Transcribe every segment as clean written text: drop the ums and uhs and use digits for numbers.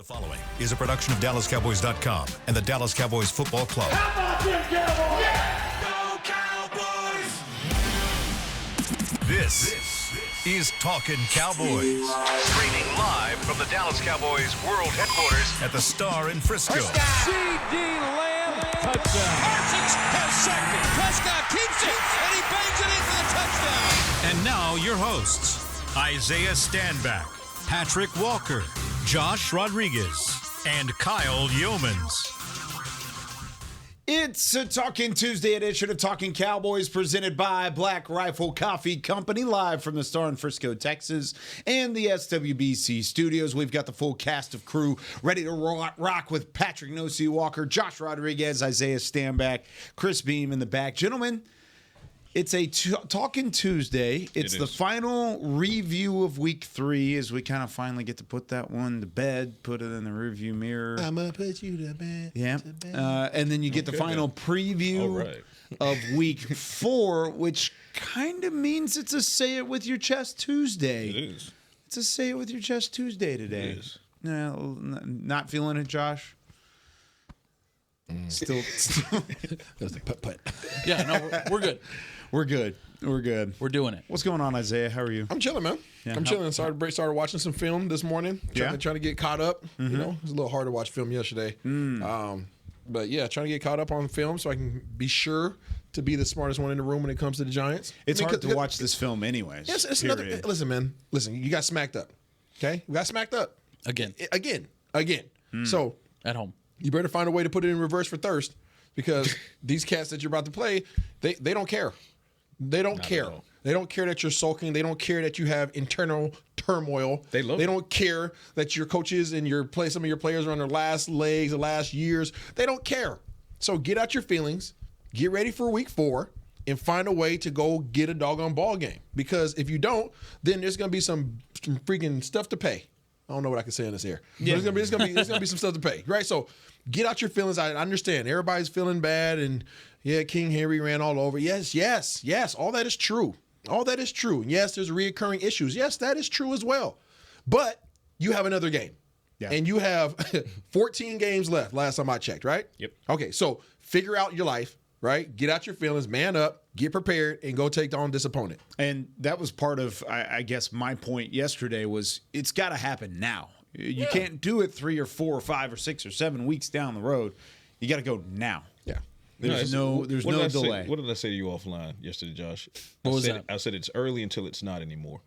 The following is a production of DallasCowboys.com and the Dallas Cowboys Football Club. How about them Cowboys? Yeah! Go Cowboys! This is Talkin Cowboys. Streaming live from the Dallas Cowboys World Headquarters at the Star in Frisco. C.D. Lamb, touchdown. Parsons has sacked it. Prescott keeps it, and he bangs it in for the touchdown. And now your hosts, Isaiah Stanback, Patrik Walker, Josh Rodriguez, and Kyle Youmans. It's a Talkin Tuesday edition of Talkin Cowboys presented by Black Rifle Coffee Company, live from the Star in Frisco, Texas, and the SWBC studios. We've got the full cast of crew ready to rock with Patrik Walker, Josh Rodriguez, Isaiah Stanback, Chris Beam in the back. Gentlemen, it's a Talkin Tuesday. It's the final review of week 3 as we kind of finally get to put that one to bed, put it in the rearview mirror. I'm going to put you to bed. Yeah. And then you get the final preview of week 4, which kind of means it's a Say It With Your Chest Tuesday. It is. It's a Say It With Your Chest Tuesday today. It is. No, not feeling it, Josh? Still. There's the putt-putt. Yeah, no, we're good. We're good. We're doing it. What's going on, Isaiah? How are you? I'm chilling, man. Yeah, I'm chilling. Started watching some film this morning. Trying to get caught up. You know, it was a little hard to watch film yesterday. But yeah, trying to get caught up on film so I can be sure to be the smartest one in the room when it comes to the Giants. It's hard to watch this film anyways. Yes, it's another. Listen, man. Listen, you got smacked up. Okay, we got smacked up Again. So At home. you better find a way to put it in reverse for thirst, because these cats that you're about to play, they don't care. They don't care. They don't care that you're sulking. They don't care that you have internal turmoil. They don't care that your coaches and some of your players are on their last legs, the last years. They don't care. So get out your feelings, get ready for week 4, and find a way to go get a doggone ball game. Because if you don't, then there's going to be some freaking stuff to pay. I don't know what I can say in this air. Yeah. There's gonna be some stuff to pay, right? So get out your feelings. I understand everybody's feeling bad, and yeah, King Henry ran all over. Yes. All that is true. And yes, there's reoccurring issues. Yes, that is true as well. But you have another game, and you have 14 games left. Last time I checked, right? Yep. Okay, so figure out your life. Right? Get out your feelings, man up, get prepared, and go take on this opponent. And that was part of, I guess, my point yesterday was it's got to happen now. You can't do it 3 or 4 or 5 or 6 or 7 weeks down the road. You got to go now. Yeah. There's no delay. What did I say to you offline yesterday, Josh? What was that? I said it's early until it's not anymore.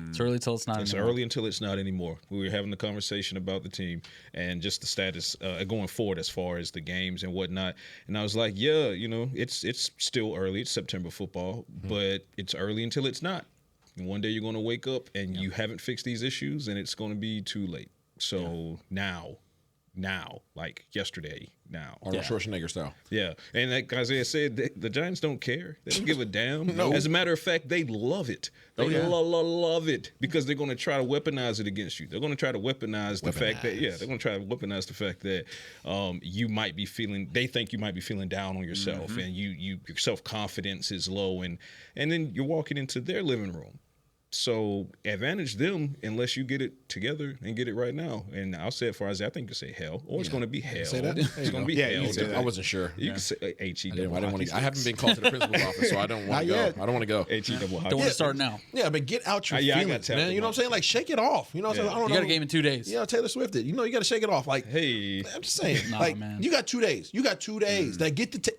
It's early until it's not It's anymore. early until it's not anymore. We were having the conversation about the team and just the status going forward as far as the games and whatnot. And I was like, yeah, it's still early. It's September football, but it's early until it's not. And one day you're going to wake up and you haven't fixed these issues, and it's going to be too late. So now, like yesterday, now. Arnold Schwarzenegger style. Yeah, and like Isaiah said, the Giants don't care. They don't give a damn. No. As a matter of fact, they love it. They love it because they're going to try to weaponize it against you. They're going to try to weaponize the fact that, they're going to try to weaponize the fact that you might be feeling, they think you might be feeling down on yourself, and your self-confidence is low, and then you're walking into their living room. So advantage them unless you get it together and get it right now. And I'll say it for Isaiah. I think you say hell, or it's going to be hell. Say that? It's going to be hell. You say that. I wasn't sure. You can say H-E double I didn't want hockey to. I haven't been called to the principal's office, so I don't want to go. I don't want to go. H-E double hockey. Don't want to start now. Yeah, but get out your I feelings, got man. You know what I'm saying? Like, shake it off. You know what I'm saying? I don't You know. got a game in 2 days. Yeah, Taylor Swift did. You got to shake it off. Like, Hey. I'm just saying. Nah, like, man. you got 2 days. Like, get the.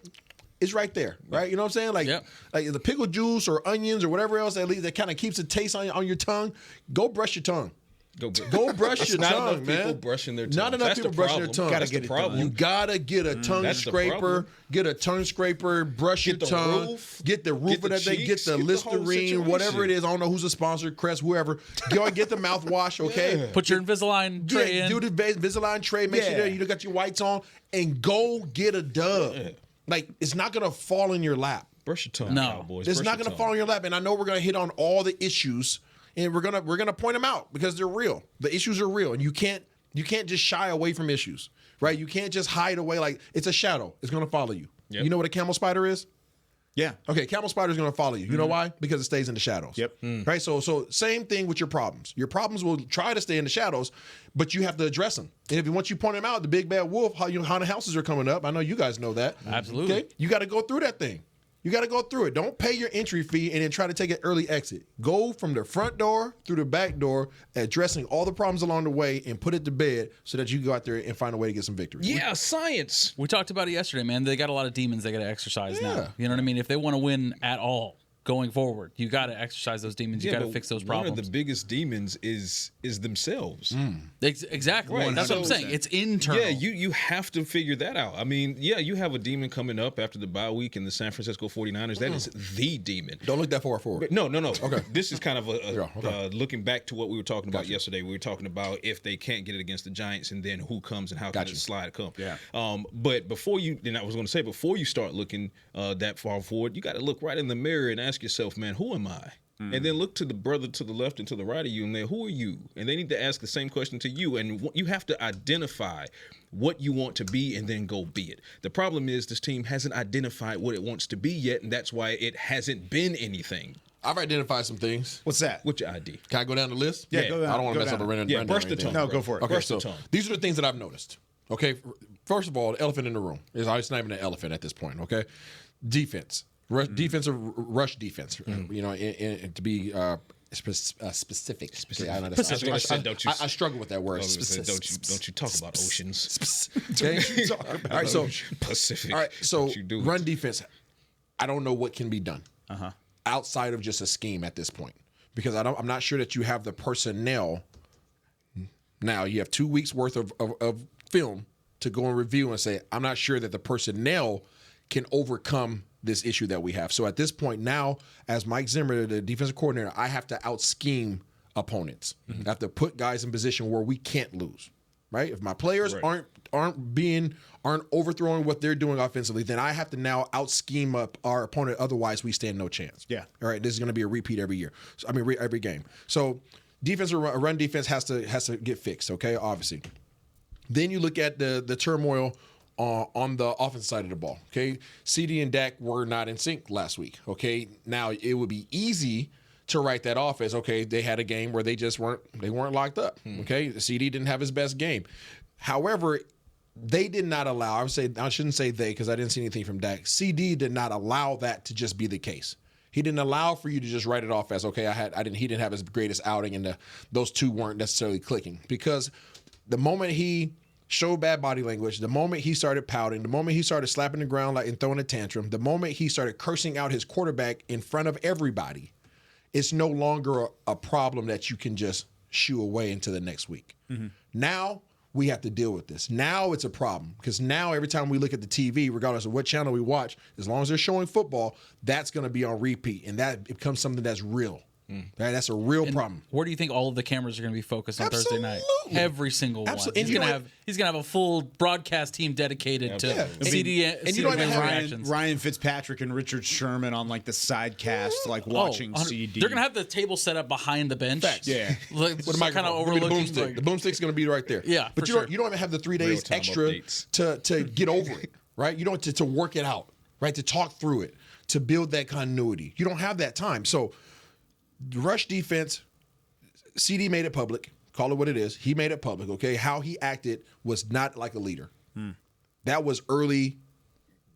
It's right there, right? You know what I'm saying? Like the pickle juice or onions or whatever else that kind of keeps a taste on your tongue. Go brush your tongue. Go brush your Not tongue, enough man. people brushing their tongue. Not enough people brushing their tongue. That's the problem. You gotta get a tongue That's the scraper. problem. Get a tongue scraper. Brush your the tongue. roof. Get the roof Get the of that thing. Get cheeks. the Get the whole Listerine, whatever it situation. is. I don't know who's a sponsor, Crest, whoever. Go and get the mouthwash, okay? Put your Invisalign tray in. Do the Invisalign tray. Make sure that you got your whites on, and go get a dub. Yeah. Like, it's not gonna fall in your lap. Brush your tongue, No. Cowboys. It's Brush not your going to tongue. fall in your lap, and I know we're going to hit on all the issues, and we're gonna point them out because they're real. The issues are real, and you can't just shy away from issues, right? You can't just hide away like it's a shadow. It's going to follow you. Yep. You know what a camel spider is? Yeah. Okay, camel spider is going to follow you. You know why? Because it stays in the shadows. Yep. Right? So same thing with your problems. Your problems will try to stay in the shadows, but you have to address them. And once you point them out, the big bad wolf, how the houses are coming up. I know you guys know that. Absolutely. Okay? You got to go through that thing. You got to go through it. Don't pay your entry fee and then try to take an early exit. Go from the front door through the back door, addressing all the problems along the way, and put it to bed so that you can go out there and find a way to get some victory. Yeah, science. We talked about it yesterday, man. They got a lot of demons they got to exercise Yeah. now. You know what I mean? If they want to win at all going forward, you got to exercise those demons. You got to but fix those problems. One of the biggest demons is themselves. Exactly. Right. That's what I'm saying. It's internal. Yeah, you have to figure that out. I mean, yeah, you have a demon coming up after the bye week in the San Francisco 49ers. That is the demon. Don't look that far forward. No. Okay. Okay. This is kind of okay. Looking back to what we were talking about yesterday. We were talking about if they can't get it against the Giants, and then who comes and how can the slide come. Yeah. But before you start looking that far forward, you got to look right in the mirror and ask yourself, man, who am I? And then look to the brother to the left and to the right of you, and then who are you? And they need to ask the same question to you, and you have to identify what you want to be and then go be it. The problem is this team hasn't identified what it wants to be yet, and that's why it hasn't been anything. I've identified some things. What's that? What's your ID? Can I go down the list? Yeah, go down. I don't want Go to mess down. up a random. Yeah, burst the tongue. No, go for it. Okay, Burst the so tongue. these are the things that I've noticed. Okay, first of all, the elephant in the room is it's not even an elephant at this point. Okay, defense, defensive rush defense. You know, and to be specific. Okay, I struggle with that word. Don't you talk about oceans? Okay, all right. So Pacific. all right. So Don't you do run it. defense. I don't know what can be done outside of just a scheme at this point because I'm not sure that you have the personnel. Now you have 2 weeks worth of film to go and review and say, I'm not sure that the personnel can overcome this issue that we have. So at this point now, as Mike Zimmer, the defensive coordinator, I have to out-scheme opponents. I have to put guys in position where we can't lose, right? If my players aren't overthrowing what they're doing offensively, then I have to now out-scheme up our opponent. Otherwise, we stand no chance. Yeah. All right, this is going to be a repeat every year. So, every game. So defensive run defense has to get fixed, okay, obviously. Then you look at the turmoil on the offensive side of the ball. Okay, CD and Dak were not in sync last week. Okay, now it would be easy to write that off as okay, they had a game where they weren't locked up. Okay, CD didn't have his best game. However, they did not allow. I shouldn't say they because I didn't see anything from Dak. CD did not allow that to just be the case. He didn't allow for you to just write it off as okay. He didn't have his greatest outing, and those two weren't necessarily clicking because the moment he showed bad body language, the moment he started pouting, the moment he started slapping the ground and throwing a tantrum, the moment he started cursing out his quarterback in front of everybody, it's no longer a problem that you can just shoo away into the next week. Now we have to deal with this. Now it's a problem because now every time we look at the TV, regardless of what channel we watch, as long as they're showing football, that's going to be on repeat, and that becomes something that's real. Right? That's a real problem. Where do you think all of the cameras are going to be focused on Thursday night? Every single one. Absolutely. He's going to have a full broadcast team dedicated to CD and you don't even have reactions. Ryan Fitzpatrick and Richard Sherman on like the side cast, like watching 100 CD. They're going to have the table set up behind the bench. Facts. Yeah. Like, With a kind of microphone. overlooking. The boomstick's going to be right there. Yeah, but for you don't even have the 3 days Real-time extra updates. to get over it, right? You don't to work it out, right? To talk through it, to build that continuity. You don't have that time. So the rush defense, CD made it public. Call it what it is. He made it public, okay? How he acted was not like a leader. That was early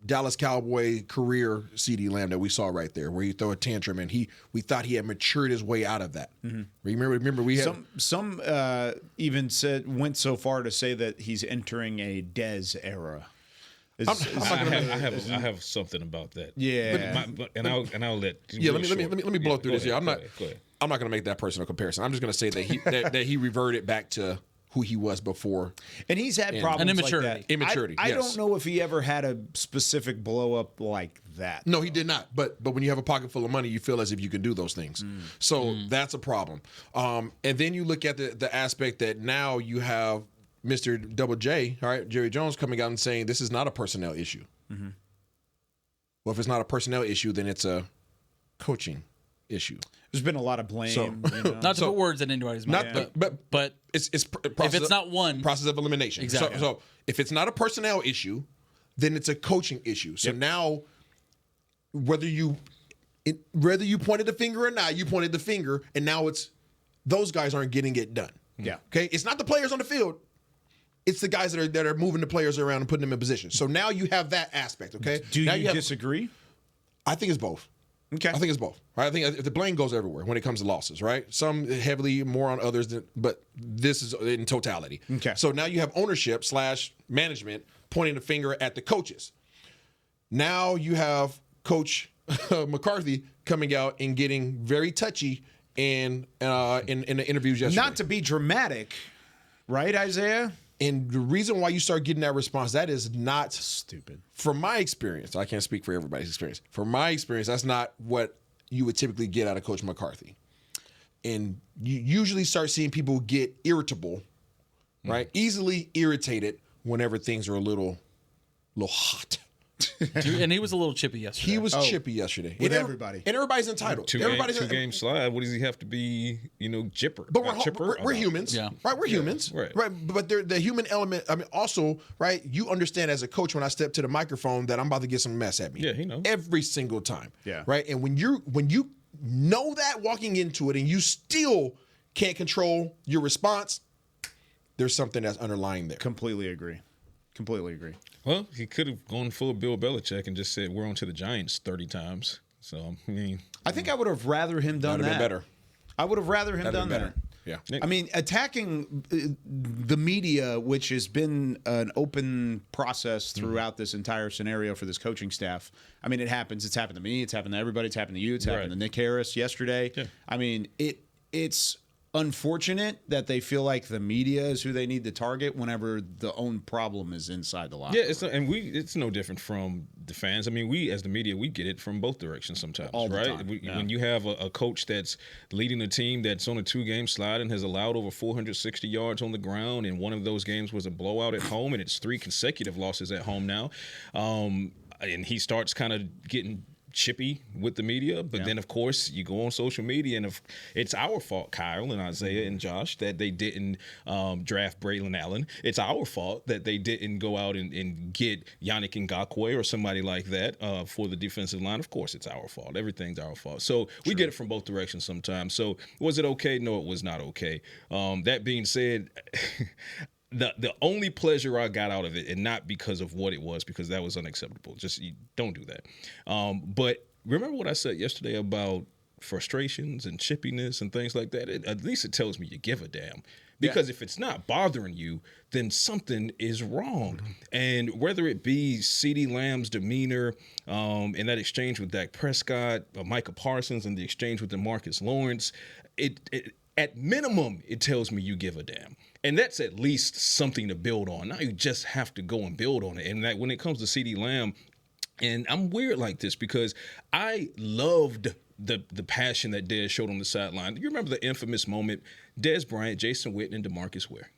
Dallas Cowboy career CD Lamb that we saw right there, where he throw a tantrum, and we thought he had matured his way out of that. Remember we had some even went so far to say that he's entering a Dezs era. I have something about that. Yeah, I'll let. Let me blow through this. Yeah, I'm not. Go ahead. I'm not going to make that personal comparison. I'm just going to say that he reverted back to who he was before. and he's had problems And immaturity. like that. Immaturity, I yes. don't know if he ever had a specific blow up like that. No, he did not. But when you have a pocket full of money, you feel as if you can do those things. So that's a problem. And then you look at the aspect that now you have Mr. Double J, all right, Jerry Jones coming out and saying this is not a personnel issue. Well, if it's not a personnel issue, then it's a coaching issue. There's been a lot of blame. So- you know? Not to put words in anybody's mouth, but It's if it's not one, process of elimination. Exactly. So if it's not a personnel issue, then it's a coaching issue. So now whether you pointed the finger or not, you pointed the finger, and now it's those guys aren't getting it done. Yeah. Okay. It's not the players on the field. It's the guys that are moving the players around and putting them in position. So now you have that aspect. Okay. Do now you disagree? I think it's both. Okay. I think it's both. Right? I think the blame goes everywhere when it comes to losses, right? Some heavily more on others, but this is in totality. Okay. So now you have ownership / management pointing the finger at the coaches. Now you have Coach McCarthy coming out and getting very touchy in the interviews yesterday. Not to be dramatic, right, Isaiah? And the reason why you start getting that response, that is not Stupid. from my experience. I can't speak for everybody's experience. From my experience, that's not what you would typically get out of Coach McCarthy. And you usually start seeing people get irritable, right? Easily irritated whenever things are a little hot. And he was a little chippy yesterday. He was chippy yesterday. With And everybody. And everybody's entitled. Two game slide. What does he have to be? Chipper. But chipper. we're humans, Yeah. right? We're humans, right. But the human element. I mean, also, right? You understand as a coach when I step to the microphone that I'm about to get some mess at me. Yeah, he knows. Every single time. Yeah. Right. And when you know that walking into it and you still can't control your response, there's something that's underlying there. Completely agree. Well, he could have gone full Bill Belichick and just said, "We're on to the Giants 30 times." So, I mean, I think I would have rather him done That'd that. have been better. I would have rather him That'd done have been that. better. Yeah. I mean, attacking the media, which has been an open process throughout this entire scenario for this coaching staff. I mean, it happens. It's happened to me. It's happened to everybody. It's happened to you. It's happened to Nick Harris yesterday. Yeah. I mean, it's unfortunate that they feel like the media is who they need to target whenever the own problem is inside the locker. yeah, it's no different from the fans. I mean, we as the media, we get it from both directions sometimes, All the right? time, When you have a coach that's leading a team that's on a 2-game slide and has allowed over 460 yards on the ground, and one of those games was a blowout at home, and it's 3 consecutive losses at home now, and he starts kind of getting chippy with the media, but then of course you go on social media, and if it's our fault, Kyle and Isaiah and Josh, that they didn't draft Braylon Allen. It's our fault that they didn't go out and get Yannick Ngakoue or somebody like that for the defensive line. Of course it's our fault. Everything's our fault. So we get it from both directions sometimes. So was it okay? No, it was not okay. That being said, The only pleasure I got out of it, and not because of what it was, because that was unacceptable. Just don't do that. But remember what I said yesterday about frustrations and chippiness and things like that? At least it tells me you give a damn. Because if it's not bothering you, then something is wrong. And whether it be CeeDee Lamb's demeanor in that exchange with Dak Prescott, Micah Parsons, and the exchange with DeMarcus Lawrence, at minimum, it tells me you give a damn. And that's at least something to build on. Now you just have to go and build on it. And that when it comes to CeeDee Lamb, and I'm weird like this because I loved the passion that Dez showed on the sideline. You remember the infamous moment, Dez Bryant, Jason Witten, and DeMarcus Ware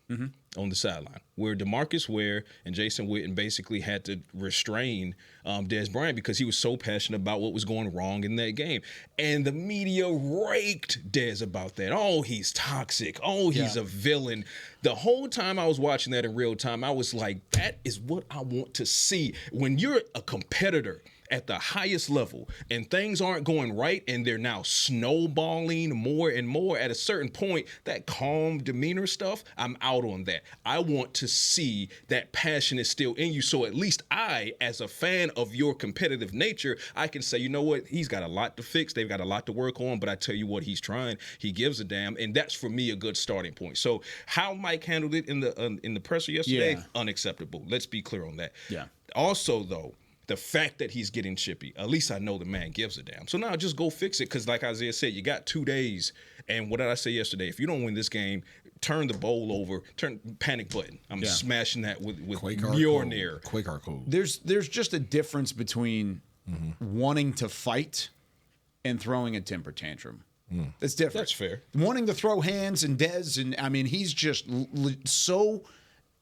on the sideline, where DeMarcus Ware and Jason Witten basically had to restrain Dez Bryant because he was so passionate about what was going wrong in that game. And the media raked Dez about that. Oh, he's toxic. Oh, he's a villain. The whole time I was watching that in real time, I was like, that is what I want to see. When you're a competitor at the highest level and things aren't going right and they're now snowballing more and more, at a certain point, that calm demeanor stuff, I'm out on that. I want to see that passion is still in you. So at least I, as a fan of your competitive nature, I can say, you know what, he's got a lot to fix. They've got a lot to work on, but I tell you what, he's trying. He gives a damn. And that's for me a good starting point. So how Mike handled it in the presser yesterday, unacceptable. Let's be clear on that. Yeah. Also, though, the fact that he's getting chippy, at least I know the man gives a damn. So now just go fix it, because like Isaiah said, you got 2 days. And what did I say yesterday? If you don't win this game, turn the bowl over, turn panic button. I'm smashing that with Mjolnir. Quake code. There's just a difference between wanting to fight and throwing a temper tantrum. It's different. That's fair. Wanting to throw hands and Dez, and I mean, he's just so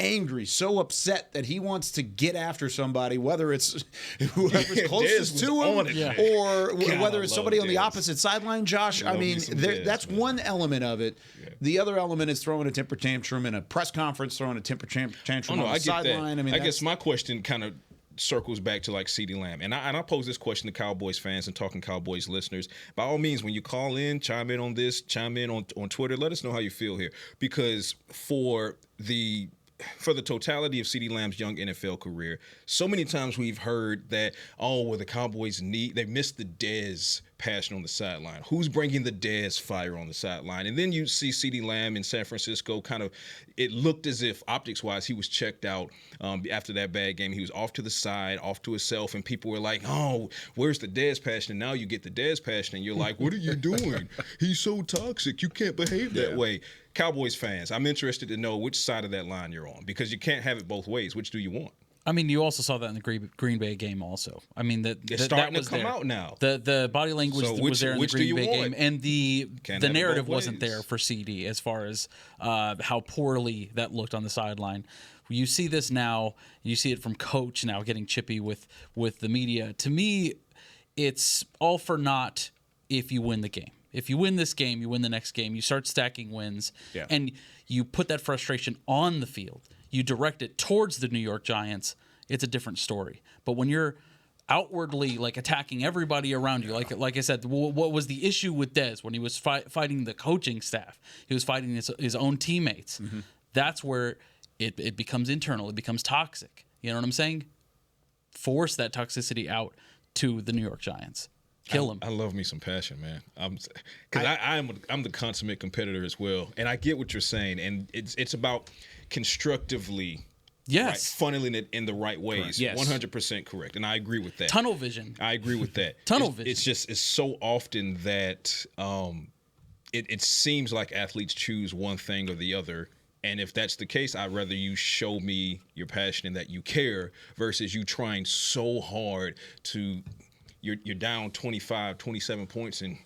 angry, so upset that he wants to get after somebody, whether it's whoever's closest to him or whether it's somebody on the opposite sideline. Josh, I mean, that's one element of it. Yeah. The other element is throwing a temper tantrum in a press conference, throwing a temper tantrum on the sideline. I mean, I guess my question kind of circles back to like CeeDee Lamb. And I pose this question to Cowboys fans and Talking Cowboys listeners. By all means, when you call in, chime in on this, chime in on Twitter. Let us know how you feel here. Because for the totality of CeeDee Lamb's young NFL career, so many times we've heard that, the Cowboys they missed the Dezs passion on the sideline. Who's bringing the Dezs fire on the sideline? And then you see CeeDee Lamb in San Francisco it looked as if optics-wise he was checked out after that bad game. He was off to the side, off to himself, and people were like, where's the Dezs passion? And now you get the Dezs passion, and you're like, what are you doing? He's so toxic. You can't behave that way. Cowboys fans, I'm interested to know which side of that line you're on, because you can't have it both ways. Which do you want? I mean, you also saw that in the Green Bay game also. I mean, it's starting to come out now. The body language was there in the Green Bay game, and the narrative wasn't there for CD as far as how poorly that looked on the sideline. You see this now. You see it from coach now getting chippy with the media. To me, it's all for naught if you win the game. If you win this game, you win the next game. You start stacking wins, and you put that frustration on the field. You direct it towards the New York Giants. It's a different story. But when you're outwardly attacking everybody around you, like I said, what was the issue with Dez when he was fighting the coaching staff? He was fighting his own teammates. Mm-hmm. That's where it becomes internal. It becomes toxic. You know what I'm saying? Force that toxicity out to the New York Giants. Kill him. I love me some passion, man. I'm the consummate competitor as well, and I get what you're saying, and it's about constructively, funneling it in the right ways. Yes. 100% correct, and I agree with that. Tunnel vision. I agree with that. Vision. It's so often that it seems like athletes choose one thing or the other. And if that's the case, I'd rather you show me your passion and that you care versus you trying so hard to. You're down 25, 27 points and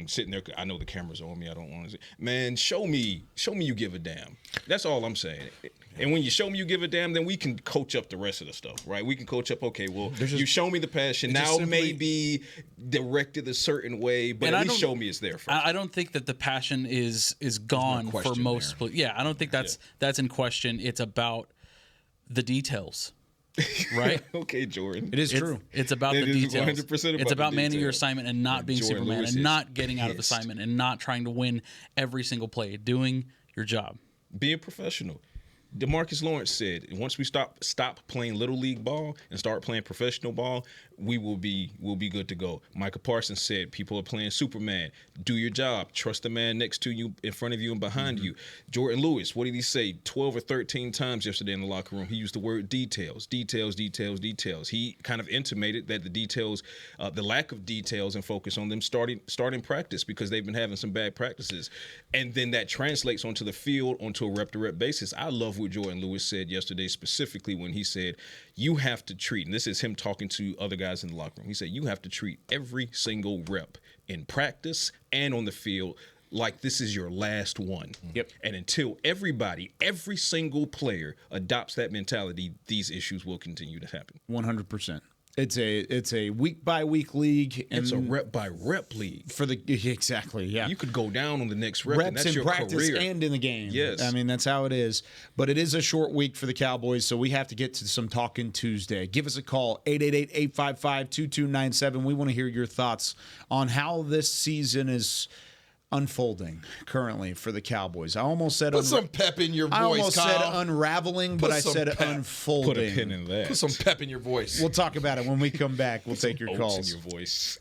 sitting there. I know the camera's on me. I don't want to say, man, show me you give a damn. That's all I'm saying. And when you show me you give a damn, then we can coach up the rest of the stuff, right? We can coach up, okay, well, you show me the passion. Now maybe directed a certain way, but at least show me it's there first. I don't think that the passion is gone for most. Yeah, I don't think that's in question. It's about the details. Right? Okay, Jordan. It is true. It's about the details. 100% it's about manning your assignment and not being Jordan Superman Lewis and not getting out of assignment and not trying to win every single play. Doing your job. Being professional. DeMarcus Lawrence said, once we stop playing little league ball and start playing professional ball, we'll be good to go. Micah Parsons said, people are playing Superman. Do your job. Trust the man next to you, in front of you, and behind you. Jordan Lewis, what did he say? 12 or 13 times yesterday in the locker room, he used the word details. Details, details, details. He kind of intimated that the details, the lack of details and focus on them starting practice because they've been having some bad practices. And then that translates onto the field, onto a rep-to-rep basis. I love what Jordan Lewis said yesterday, specifically when he said, you have to treat, and this is him talking to other guys in the locker room, he said, you have to treat every single rep in practice and on the field like this is your last one. Yep. And until every single player adopts that mentality, these issues will continue to happen. 100%. It's a week by week league. And it's a rep by rep league. Exactly, yeah. You could go down on the next rep, reps and that's in your practice career. and in the game. Yes. I mean, that's how it is. But it is a short week for the Cowboys, so we have to get to some Talkin' Tuesday. Give us a call, 888-855-2297. We want to hear your thoughts on how this season is unfolding currently for the Cowboys. I almost said put some pep in your voice. I almost Kyle. said unraveling, but I said unfolding. Put a pin in that. Put some pep in your voice. We'll talk about it when we come back. We'll take your calls. In your voice.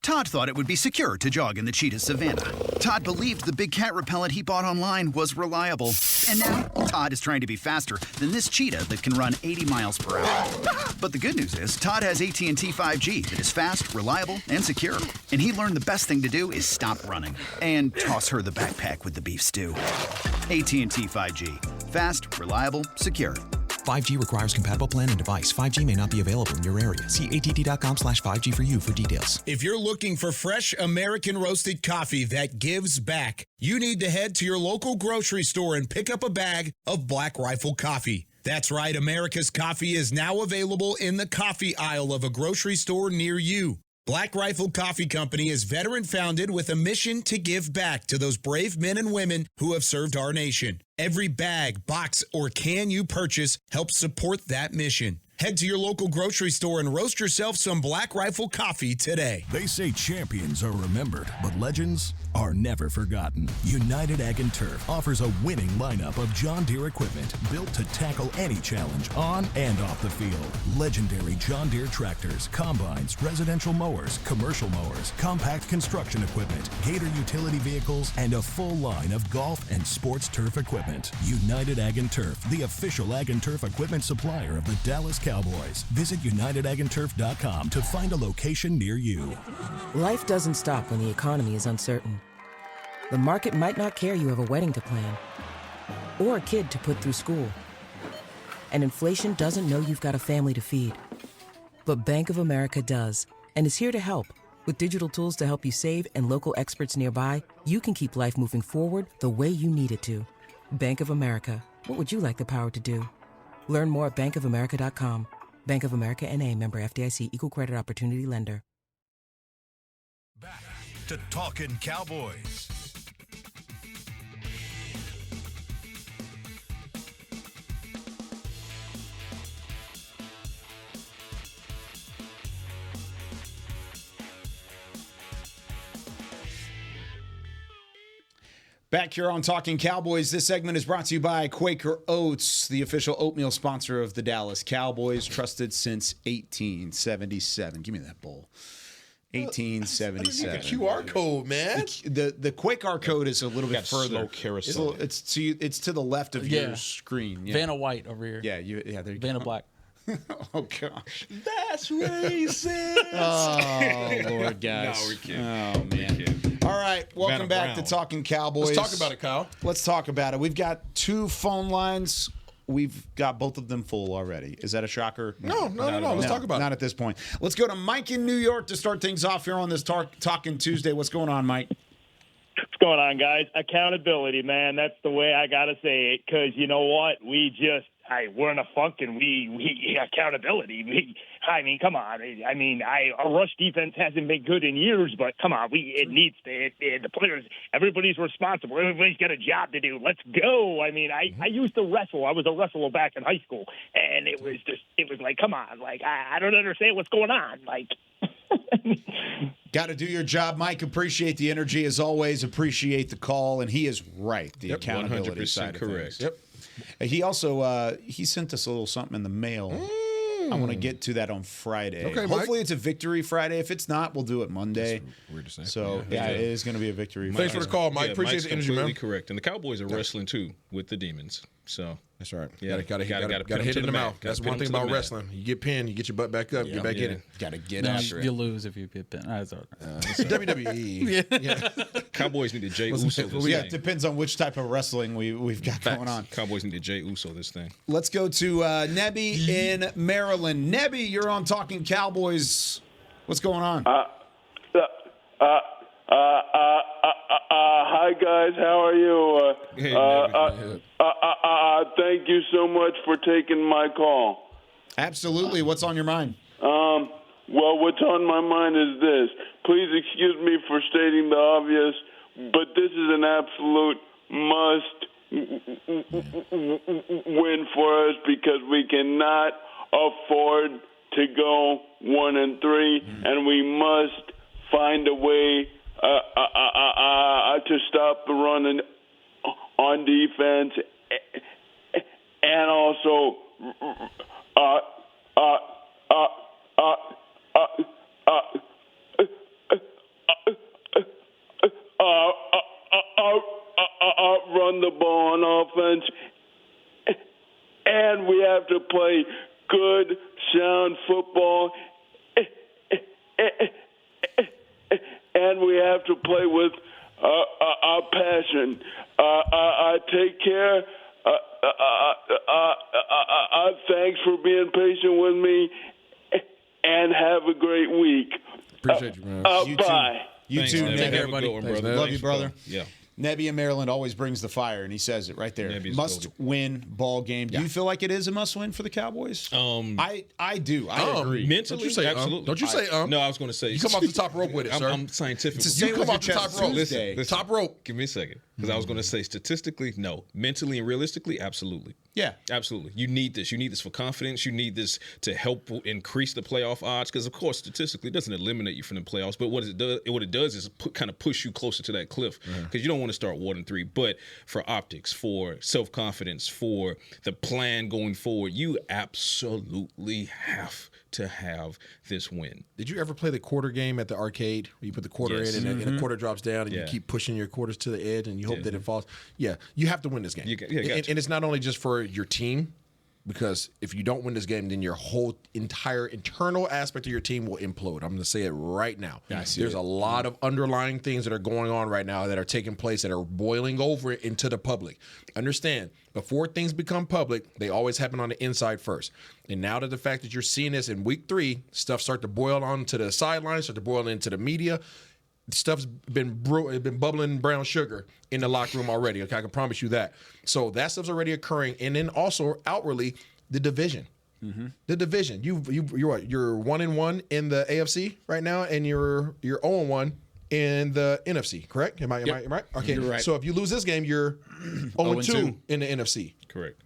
Todd thought it would be secure to jog in the cheetah savanna. Todd believed the big cat repellent he bought online was reliable. And now, Todd is trying to be faster than this cheetah that can run 80 miles per hour. But the good news is, Todd has AT&T 5G that is fast, reliable, and secure. And he learned the best thing to do is stop running and toss her the backpack with the beef stew. AT&T 5G. Fast, reliable, secure. 5G requires compatible plan and device. 5G may not be available in your area. See att.com/5G for you for details. If you're looking for fresh American roasted coffee that gives back, you need to head to your local grocery store and pick up a bag of Black Rifle coffee. That's right, America's coffee is now available in the coffee aisle of a grocery store near you. Black Rifle Coffee Company is veteran-founded with a mission to give back to those brave men and women who have served our nation. Every bag, box, or can you purchase helps support that mission. Head to your local grocery store and roast yourself some Black Rifle coffee today. They say champions are remembered, but legends are never forgotten. United Ag and Turf offers a winning lineup of John Deere equipment built to tackle any challenge on and off the field. Legendary John Deere tractors, combines, residential mowers, commercial mowers, compact construction equipment, Gator utility vehicles, and a full line of golf and sports turf equipment. United Ag and Turf, the official Ag and Turf equipment supplier of the Dallas Cowboys. Visit UnitedAgAndTurf.com to find a location near you. Life doesn't stop when the economy is uncertain. The market might not care you have a wedding to plan or a kid to put through school. And inflation doesn't know you've got a family to feed. But Bank of America does, and is here to help. With digital tools to help you save and local experts nearby, you can keep life moving forward the way you need it to. Bank of America. What would you like the power to do? Learn more at bankofamerica.com. Bank of America N.A., member FDIC, equal credit opportunity lender. Back to Talkin' Cowboys. Back here on Talking Cowboys, this segment is brought to you by Quaker Oats, the official oatmeal sponsor of the Dallas Cowboys, trusted since 1877. Give me that bowl. 1877. It's a QR code, man. The Quaker code is a little bit further. Slow carousel. It's to the left of your screen. Yeah. Vanna White over here. Yeah, there you Vanna go. Black. Oh gosh, That's racist. oh Lord, guys. No, we're kidding. Oh man. All right, welcome back to Talking Cowboys. Let's talk about it, Kyle. Let's talk about it. We've got 2 phone lines. We've got both of them full already. Is that a shocker? No. Let's talk about it. Not at this point. Let's go to Mike in New York to start things off here on this Talking Tuesday. What's going on, Mike? What's going on, guys? Accountability, man. That's the way I got to say it, because you know what? We're in a funk, and we accountability. I mean, come on. Our rush defense hasn't been good in years, but come on, it needs to. The players, everybody's responsible. Everybody's got a job to do. Let's go. I mean, I used to wrestle. I was a wrestler back in high school, and it was like, come on, like I don't understand what's going on, like. Got to do your job, Mike. Appreciate the energy as always. Appreciate the call, and he is right. The accountability 100% side of correct. things. Yep. He also he sent us a little something in the mail. I want to get to that on Friday. Okay, hopefully Mike. it's a victory Friday. If it's not, we'll do it Monday. That's weird to say. So it is going to be a victory. Thanks Friday. for the call, Mike. Yeah, Appreciate Mike's the energy, man. completely correct. And the Cowboys are wrestling too with the demons. So That's right. Yeah, Gotta gotta hit put it in them the to mouth. the That's mat. one Gotta thing put them about to the wrestling. You get pinned, you get your butt back up, get back in it. Got to get No, after it. you lose if you get pinned. That's all right. It's WWE. Yeah. Cowboys need to Jey Uso this Yeah, thing. it depends on which type of wrestling we've got going on. Cowboys need to Jey Uso this thing. Let's go to Nebby in Maryland. Nebby, you're on Talking Cowboys. What's going on? Hi guys, how are you? Hey, thank you so much for taking my call. Absolutely. What's on your mind? Well, what's on my mind is this. Please excuse me for stating the obvious, but this is an absolute must win for us because we cannot afford to go 1-3, and we must find a way to stop the run on defense, and also run the ball on offense, and we have to play good, sound football, and we have to play with our passion. Take care. Thanks for being patient with me, and have a great week. Appreciate you, man. You Bye. You Thanks, too, man. Nebby. Have a good one, brother. Love you, brother. Yeah. Nebby in Maryland always brings the fire, and he says it right there. Nebby's Must-win ball game. Do you feel like it is a must-win for the Cowboys? I do. I agree. Mentally, don't you say absolutely. Don't you say No, I was going to say. You come off the top rope with it, sir. I'm scientific. You come off the top rope. Listen, top rope. Give me a second. Because I was going to say statistically, no. Mentally and realistically, absolutely. Yeah. Absolutely. You need this. You need this for confidence. You need this to help increase the playoff odds. Because, of course, statistically, it doesn't eliminate you from the playoffs. But what it does is kind of push you closer to that cliff. Because you don't want to start 1-3. But for optics, for self-confidence, for the plan going forward, you absolutely have to have this win. Did you ever play the quarter game at the arcade where you put the quarter in and the quarter drops down and you keep pushing your quarters to the edge and you hope that it falls? Yeah, you have to win this game. And it's not only just for your team, because if you don't win this game, then your whole entire internal aspect of your team will implode. I'm going to say it right now. There's a lot of underlying things that are going on right now that are taking place that are boiling over into the public. Understand, before things become public, they always happen on the inside first. And now that the fact that you're seeing this in week 3, stuff start to boil onto the sidelines, start to boil into the media. Stuff's been bubbling brown sugar in the locker room already. Okay, I can promise you that. So that stuff's already occurring, and then also outwardly, the division. The division. You're 1-1 in the AFC right now, and you're 0-1 in the NFC. Correct? Am I right? Okay. You're right. So if you lose this game, you're 0-2 in the NFC. Correct.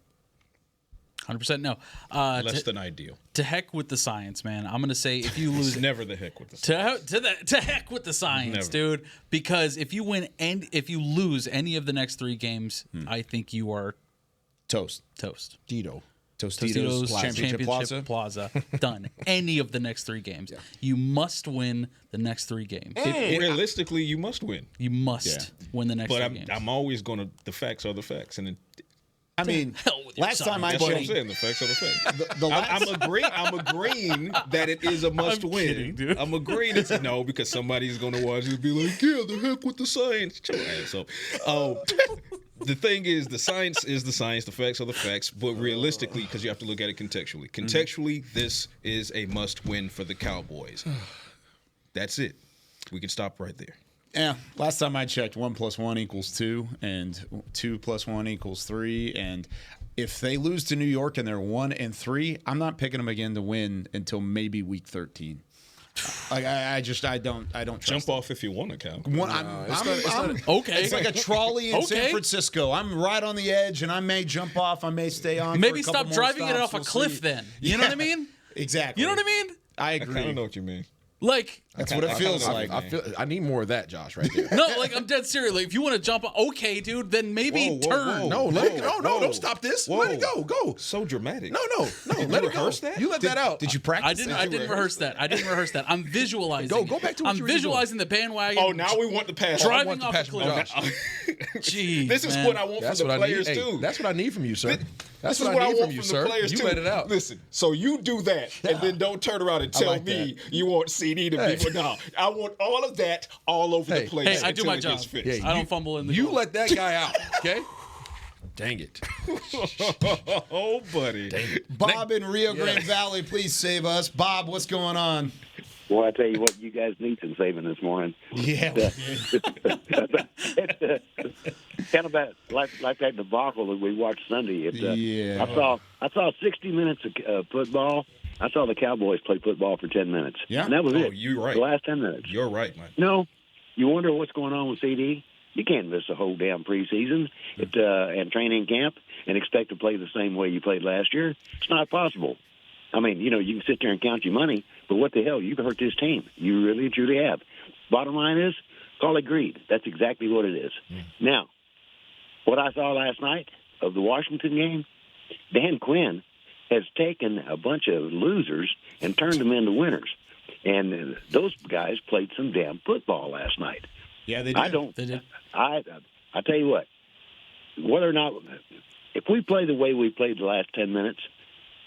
100% no. Less than ideal. To heck with the science, man. I'm gonna say if you lose, it's never the heck with the science. To heck with the science, dude. Because if you win and if you lose any of the next 3 games, I think you are toast. Tostitos Championship Plaza. Done. Any of the next 3 games. You must win the next 3 games. Realistically, you must win. You must win the next 3 games. But I'm always going to, the facts are the facts. And I mean, last time I That's what I'm checked, saying. The facts are the facts. I'm agreeing that it is a must win. Kidding, dude. I'm agreeing it's no because somebody's going to watch it and be like, yeah, the heck with the science. Chill your ass up. The thing is, the science is the science, the facts are the facts, but realistically, because you have to look at it contextually. Contextually, this is a must-win for the Cowboys. That's it. We can stop right there. Yeah, last time I checked, 1 + 1 = 2, and 2 + 1 = 3. And if they lose to New York and they're 1-3, I'm not picking them again to win until maybe week 13. I don't trust Jump off if you want to, Cal. Okay. It's like a trolley in San Francisco. I'm right on the edge, and I may jump off. I may stay on. Maybe for a couple stop driving more it stops. off a cliff then. You know what I mean? Exactly. You know what I mean? I agree. I don't know what you mean. Like that's what it feels like. I need more of that, Josh, right there. No, like I'm dead serious. Like if you want to jump, okay, dude, then maybe turn. No, don't stop this. Let it go. So dramatic. No. Let it go. That? You let that out. Did you practice? I didn't rehearse that. I'm visualizing. Go back to what you were visualizing the bandwagon. Oh, now we want the pass. Driving off a cliff. Jeez, this is what I want from the players too. That's what I need from you, sir. That's what I want from the players too. You let it out. Listen, so you do that, and then don't turn around and tell me you want CD to be. But no, I want all of that all over the place. Hey, I do my job. I don't fumble in the You goal. let that guy out, okay? Dang it. Oh, buddy. Dang it. Bob in Rio Grande Valley, please save us. Bob, what's going on? Well, I tell you what, you guys need some saving this morning. Yeah. It's kind of like that debacle that we watched Sunday. I saw 60 minutes of football. I saw the Cowboys play football for 10 minutes. Yeah. And that was it. You're right. The last 10 minutes. You're right, man. No, you wonder what's going on with CD? You can't miss the whole damn preseason and training camp and expect to play the same way you played last year. It's not possible. I mean, you can sit there and count your money, but what the hell? You've hurt this team. You really, truly have. Bottom line is, call it greed. That's exactly what it is. Now, what I saw last night of the Washington game, Dan Quinn has taken a bunch of losers and turned them into winners. And those guys played some damn football last night. Yeah, they did. They did. I tell you what, whether or not, if we play the way we played the last 10 minutes,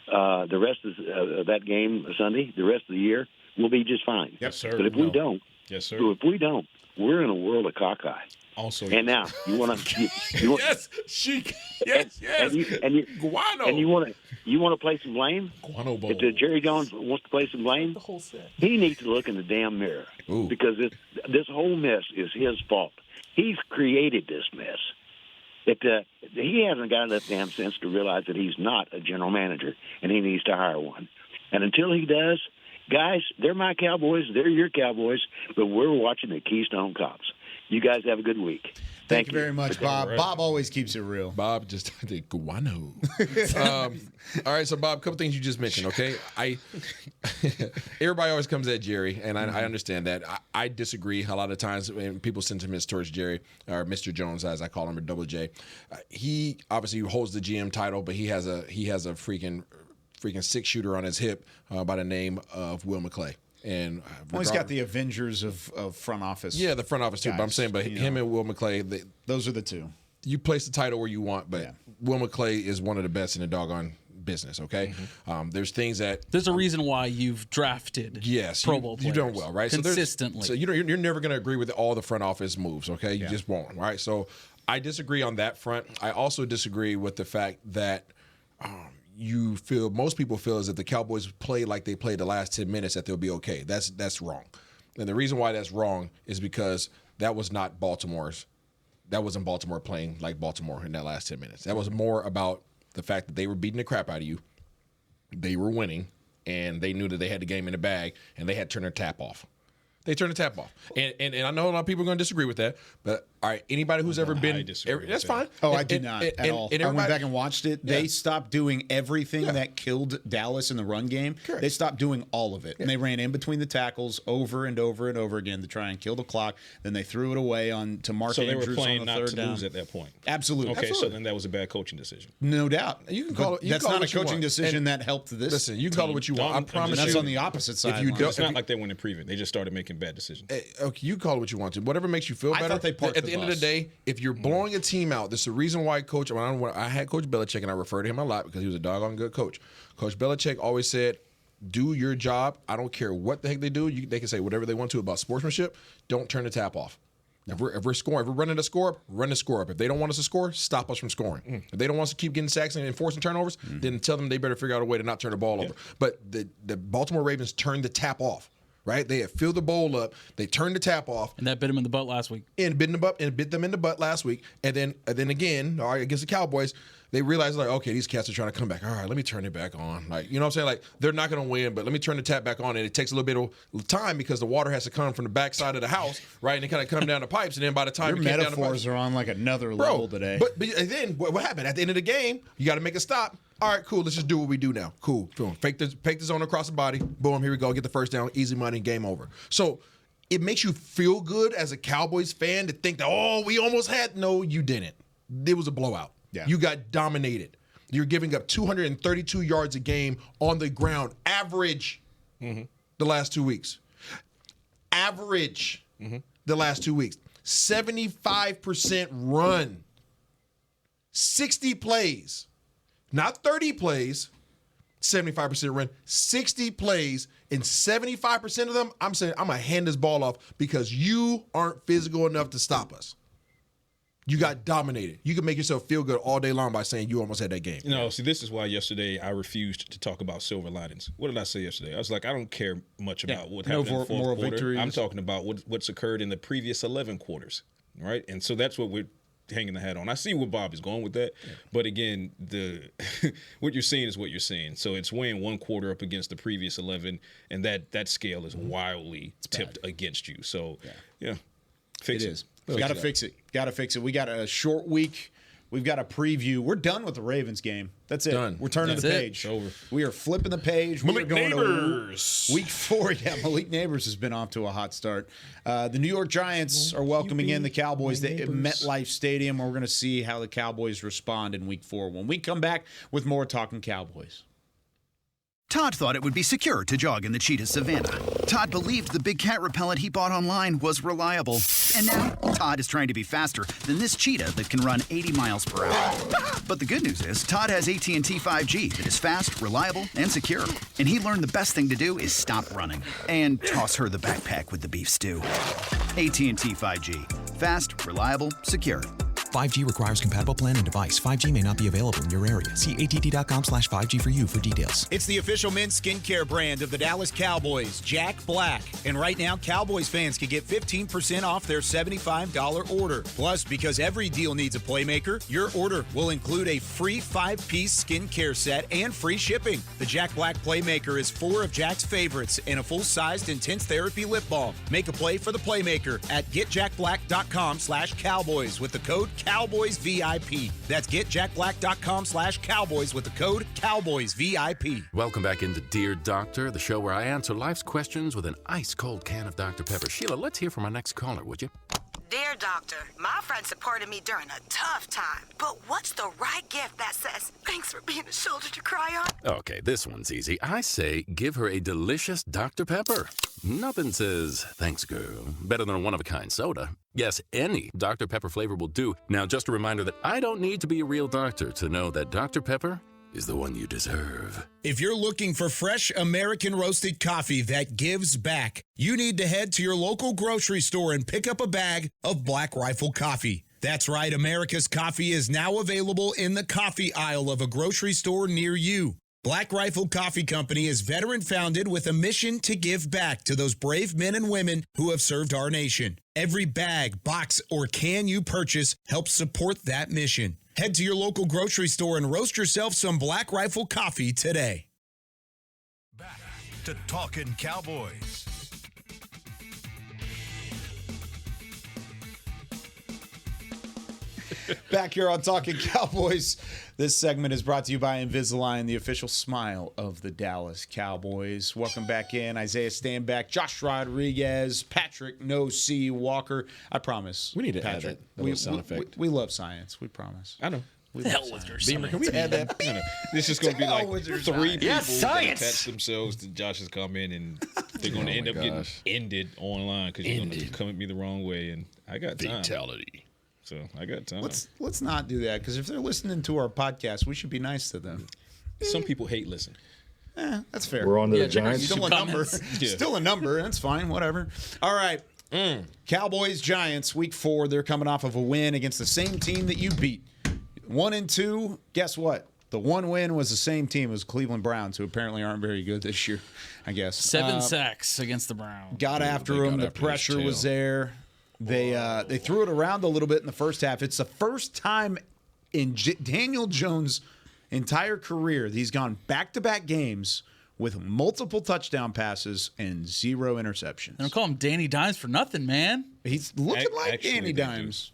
the rest of that game Sunday, the rest of the year, we'll be just fine. Yes, sir. But if we don't, yes, sir. So if we don't, we're in a world of cockeye. Also, and now you want to. Yes, chic. Yes, yes. Guano. And you want to play some blame? Guano bowl. If Jerry Jones wants to play some blame, the whole set. He needs to look in the damn mirror. Ooh. Because this whole mess is his fault. He's created this mess. He hasn't got enough damn sense to realize that he's not a general manager, and he needs to hire one. And until he does, guys, they're my Cowboys, they're your Cowboys, but we're watching the Keystone Cops. You guys have a good week. Thank you very much, Bob. Right. Bob always keeps it real. Bob just did guano. All right, so Bob, a couple things you just mentioned, okay? Everybody always comes at Jerry, and I understand that. I disagree a lot of times when people's sentiments towards Jerry, or Mr. Jones, as I call him, or Double J. He obviously holds the GM title, but he has a freaking six-shooter on his hip by the name of Will Mlay. And he's got the Avengers of front office. Yeah, the front office too. But I'm saying, him and Will Mlay, those are the two. You place the title where you want, but Will Mlay is one of the best in the doggone business. Okay, there's things that there's a reason why you've drafted. Pro Bowl players. You've done well, right? Consistently. So you're never going to agree with all the front office moves. Okay, you just won't. Right. So I disagree on that front. I also disagree with the fact that. Most people feel as if the Cowboys play like they played the last 10 minutes that they'll be okay. That's wrong. And the reason why that's wrong is because that was not Baltimore's. That wasn't Baltimore playing like Baltimore in that last 10 minutes. That was more about the fact that they were beating the crap out of you. They were winning, and they knew that they had the game in the bag, and they had to turn their tap off. They turned the tap off. And I know a lot of people are going to disagree with that, but all right, anybody who's ever been that's fine. Oh, I do not at all. I went back and watched it. They stopped doing everything that killed Dallas in the run game. Correct. They stopped doing all of it. And they ran in between the tackles over and over and over again to try and kill the clock. Then they threw it away to Mark Andrews on the third down. So they were playing not to lose at that point. Absolutely. Okay, so then that was a bad coaching decision. No doubt. You can call it. That's not a coaching decision that helped this. Listen, you can call it what you want. I promise you. That's on the opposite side. It's not like they went in preview. They just started making bad decisions. Okay, you call it what you want to. Whatever makes you feel better. Thought they at the end of the day, if you're blowing a team out, this is the reason why I had Coach Belichick, and I refer to him a lot because he was a doggone good coach. Coach Belichick always said, do your job. I don't care what the heck they do. They can say whatever they want to about sportsmanship. Don't turn the tap off. If we're scoring, if we're running the score up, run the score up. If they don't want us to score, stop us from scoring. If they don't want us to keep getting sacks and enforcing turnovers, then tell them they better figure out a way to not turn the ball over. But the Baltimore Ravens turned the tap off. Right, they had filled the bowl up. They turned the tap off, and that bit them in the butt last week. And bit them in the butt last week. And then again, all right, against the Cowboys, they realized like, okay, these cats are trying to come back. All right, let me turn it back on. Like, you know what I'm saying? Like, they're not going to win, but let me turn the tap back on. And it takes a little bit of time because the water has to come from the backside of the house, right? And it kind of come down the pipes. And then by the time your metaphors are on like another level today. But then what happened at the end of the game? You got to make a stop. All right, cool. Let's just do what we do now. Cool. Boom. Fake the zone across the body. Boom. Here we go. Get the first down. Easy money. Game over. So it makes you feel good as a Cowboys fan to think that, we almost had. No, you didn't. It was a blowout. Yeah. You got dominated. You're giving up 232 yards a game on the ground. Average the last 2 weeks. Average the last 2 weeks. 75% run. 60 plays. Not 30 plays, 75% run, 60 plays, and 75% of them, I'm saying I'm going to hand this ball off because you aren't physical enough to stop us. You got dominated. You can make yourself feel good all day long by saying you almost had that game. See, this is why yesterday I refused to talk about silver linings. What did I say yesterday? I was like, I don't care much about what happened in the fourth quarter. Victories. I'm talking about what's occurred in the previous 11 quarters, right? And so that's what we're hanging the hat on. I see where Bob is going with that, but again, what you're seeing is what you're seeing. So it's weighing one quarter up against the previous 11, and that scale is wildly tipped against you. So fix it. Got to fix it. We got a short week. We've got a preview. We're done with the Ravens game. That's it. Done. We're turning the page. It's over. We are flipping the page. Malik Nabers. Week 4. Yeah, Malik Nabers has been off to a hot start. The New York Giants are welcoming in the Cowboys at MetLife Stadium. We're going to see how the Cowboys respond in Week 4 when we come back with more Talkin' Cowboys. Todd thought it would be secure to jog in the cheetah savanna. Todd believed the big cat repellent he bought online was reliable. And now, Todd is trying to be faster than this cheetah that can run 80 miles per hour. But the good news is, Todd has AT&T 5G that is fast, reliable, and secure. And he learned the best thing to do is stop running and toss her the backpack with the beef stew. AT&T 5G. Fast, reliable, secure. 5G requires compatible plan and device. 5G may not be available in your area. See att.com/5G for you for details. It's the official men's skincare brand of the Dallas Cowboys, Jack Black. And right now, Cowboys fans can get 15% off their $75 order. Plus, because every deal needs a playmaker, your order will include a free 5-piece skincare set and free shipping. The Jack Black Playmaker is 4 of Jack's favorites and a full-sized intense therapy lip balm. Make a play for the playmaker at getjackblack.com/Cowboys with the code CowboysVIP. That's getjackblack.com/Cowboys with the code CowboysVIP. Welcome back into Dear Doctor, the show where I answer life's questions with an ice-cold can of Dr. Pepper. Sheila, let's hear from our next caller, would you? Dear Doctor, my friend supported me during a tough time, but what's the right gift that says, thanks for being a shoulder to cry on? Okay, this one's easy. I say give her a delicious Dr. Pepper. Nothing says, thanks, girl, better than a one-of-a-kind soda. Yes, any Dr. Pepper flavor will do. Now, just a reminder that I don't need to be a real doctor to know that Dr. Pepper is the one you deserve. If you're looking for fresh American roasted coffee that gives back, you need to head to your local grocery store and pick up a bag of Black Rifle coffee. That's right, America's coffee is now available in the coffee aisle of a grocery store near you. Black Rifle Coffee Company is veteran-founded with a mission to give back to those brave men and women who have served our nation. Every bag, box, or can you purchase helps support that mission. Head to your local grocery store and roast yourself some Black Rifle coffee today. Back to Talkin Cowboys. Back here on Talkin Cowboys. This segment is brought to you by Invisalign, the official smile of the Dallas Cowboys. Welcome back in. Isaiah Stanback, Josh Rodriguez, Patrik No C Walker. I promise. We need to Patrick, add that little sound effect. We love science. We promise. I know. The hell with your Beamer, can we add that? This is going to be like 3 people Yes, that science. attach themselves to Josh's comment, and they're going to end up getting ended online because you're going to come at me the wrong way, and I got time. Fatality. So I got time. Let's not do that, because if they're listening to our podcast, we should be nice to them. Some people hate listening. That's fair. We're on to the Giants. Still a number. Still a number. That's fine. Whatever. All right. Cowboys, Giants, week 4. They're coming off of a win against the same team that you beat. 1-2. Guess what? The one win was the same team as Cleveland Browns, who apparently aren't very good this year, I guess. 7 sacks against the Browns. Got after him. The pressure was there. They threw it around a little bit in the first half. It's the first time in Daniel Jones' entire career that he's gone back-to-back games with multiple touchdown passes and 0 interceptions. They don't call him Danny Dimes for nothing, man. He's looking like Danny Dimes.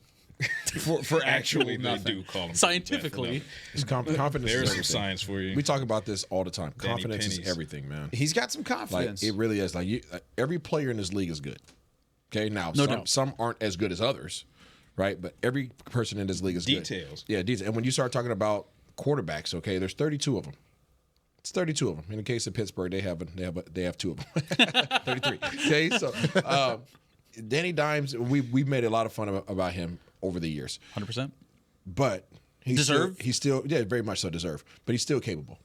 For actually nothing. They do call him scientifically. It's confidence. There's some science for you. We talk about this all the time. Danny Confidence Pennies. is everything, man. He's got some confidence. Like, it really is. Like every player in this league is good. Okay, now No. some aren't as good as others, right? But every person in this league is good. Details. Yeah, details. And when you start talking about quarterbacks, okay, there's 32 of them. It's 32 of them. In the case of Pittsburgh, they have 2 of them. 33. Okay, so Danny Dimes, we've made a lot of fun about him over the years. 100%. But he's still very much so deserved. But he's still capable.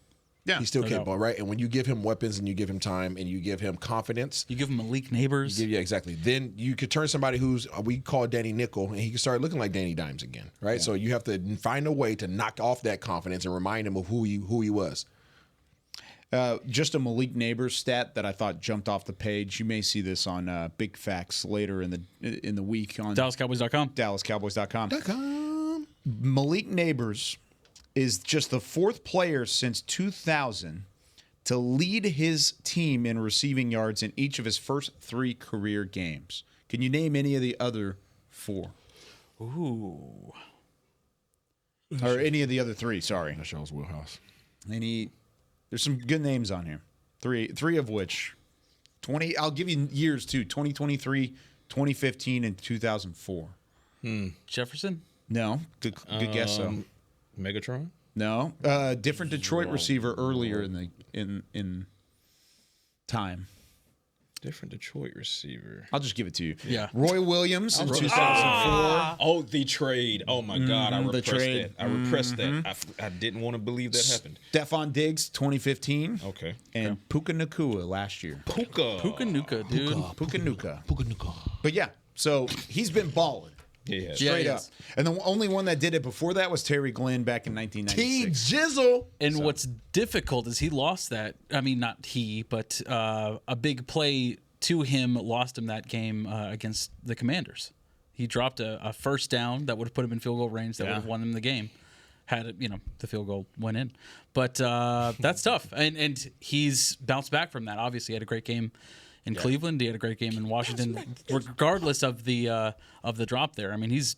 Yeah, he's still no capable, doubt. right? And when you give him weapons and you give him time and you give him confidence, You give him Malik Nabers. yeah, exactly. Then you could turn somebody who's we call Danny Nickel, and he can start looking like Danny Dimes again, right? Yeah. So you have to find a way to knock off that confidence and remind him of who he was. Just a Malik Nabers stat that I thought jumped off the page. You may see this on Big Facts later in the week on DallasCowboys.com. DallasCowboys.com. Malik Nabers is just the 4th player since 2000 to lead his team in receiving yards in each of his first 3 career games. Can you name any of the other 4? Ooh. Or any of the other 3, sorry. That show's wheelhouse. There's some good names on here. Three of which, I'll give you years too, 2023, 2015, and 2004. Jefferson? No. Good guess, though. Megatron? No. Different Detroit receiver earlier in time. Different Detroit receiver. I'll just give it to you. Yeah. Roy Williams in 2004. Oh, the trade. Oh, my God. I repressed trade. that. I repressed that. I didn't want to believe that happened. Stephon Diggs, 2015. Okay. And Puka Nacua last year. Puka Nuka, dude. Puka Nuka. But yeah, so he's been balling. Yeah, straight up. And the only one that did it before that was Terry Glenn back in 1996. Jizzle. And what's difficult is he lost that. I mean, not he, but a big play to him lost him that game against the Commanders. He dropped a first down that would have put him in field goal range that would have won them the game. Had it, the field goal went in. But that's tough. And he's bounced back from that. Obviously, he had a great game in Cleveland. He had a great game in Washington, regardless of the drop there. I mean, he's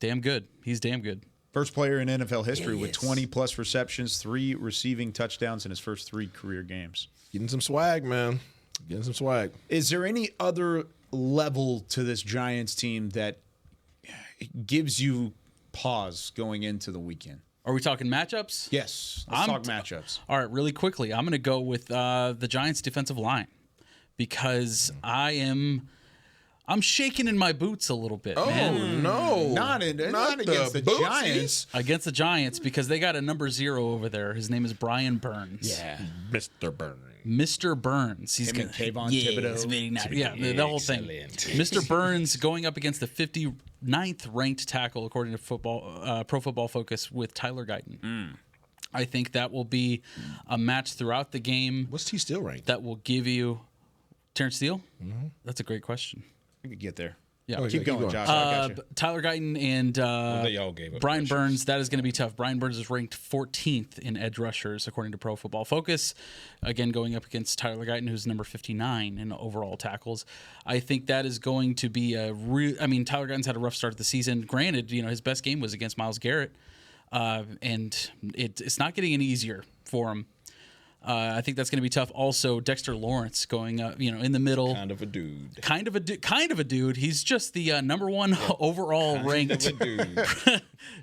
damn good. He's damn good. First player in NFL history with 20-plus receptions, 3 receiving touchdowns in his first 3 career games. Getting some swag, man. Getting some swag. Is there any other level to this Giants team that gives you pause going into the weekend? Are we talking matchups? Yes. Let's talk matchups. All right, really quickly. I'm going to go with the Giants' defensive line because I'm shaking in my boots a little bit, man. No. Not against the Giants. Against the Giants because they got a number 0 over there. His name is Brian Burns. Yeah. Mr. Burns. Mr. Burns. He's going Kayvon Thibodeau. Yeah, the whole thing. Mr. Burns going up against the 59th ranked tackle according to Pro Football Focus with Tyler Guyton. I think that will be a match throughout the game. What's he still ranked? That will give you Terrence Steele? Mm-hmm. That's a great question. We could get there. Yeah, keep going, Josh. I got you. Tyler Guyton and they all gave up Brian Burns, that is going to be tough. Brian Burns is ranked 14th in edge rushers, according to Pro Football Focus. Again, going up against Tyler Guyton, who's number 59 in overall tackles. I think that is going to be a real... I mean, Tyler Guyton's had a rough start of the season. Granted, his best game was against Myles Garrett, and it's not getting any easier for him. I think that's going to be tough. Also, Dexter Lawrence going up, in the middle. Kind of a dude. Kind of a dude. He's just the number 1 overall ranked